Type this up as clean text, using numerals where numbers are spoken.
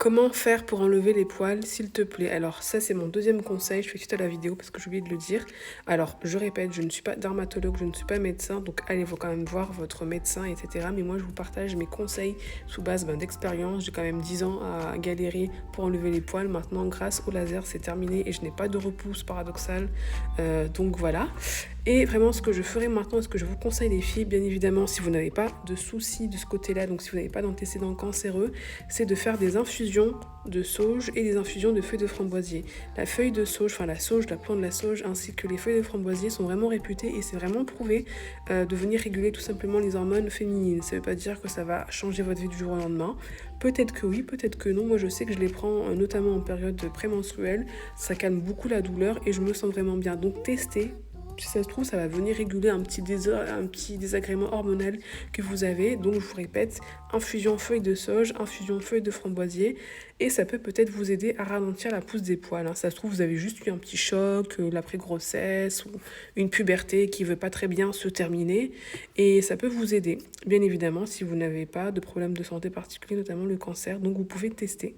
Comment faire pour enlever les poils, s'il te plaît? Alors ça, c'est mon deuxième conseil, je fais suite à la vidéo parce que j'ai oublié de le dire. Alors, je répète, je ne suis pas dermatologue, je ne suis pas médecin, donc allez vous quand même voir votre médecin, etc. Mais moi, je vous partage mes conseils sous base d'expérience. J'ai quand même 10 ans à galérer pour enlever les poils. Maintenant, grâce au laser, c'est terminé et je n'ai pas de repousse paradoxale. Donc voilà. Et vraiment, ce que je ferai maintenant, ce que je vous conseille les filles, bien évidemment, si vous n'avez pas de soucis de ce côté-là, donc si vous n'avez pas d'antécédents cancéreux, c'est de faire des infusions de sauge et des infusions de feuilles de framboisier. La feuille de sauge, enfin la sauge, la plante de la sauge, ainsi que les feuilles de framboisier sont vraiment réputées et c'est vraiment prouvé de venir réguler tout simplement les hormones féminines. Ça ne veut pas dire que ça va changer votre vie du jour au lendemain. Peut-être que oui, peut-être que non. Moi, je sais que je les prends notamment en période prémenstruelle. Ça calme beaucoup la douleur et je me sens vraiment bien. Donc, testez. Si ça se trouve, ça va venir réguler un petit désagrément hormonal que vous avez. Donc, je vous répète, infusion feuille de sauge, infusion feuille de framboisier. Et ça peut peut-être vous aider à ralentir la pousse des poils. Ça se trouve, vous avez juste eu un petit choc, l'après-grossesse ou une puberté qui ne veut pas très bien se terminer. Et ça peut vous aider, bien évidemment, si vous n'avez pas de problème de santé particulier, notamment le cancer. Donc, vous pouvez tester.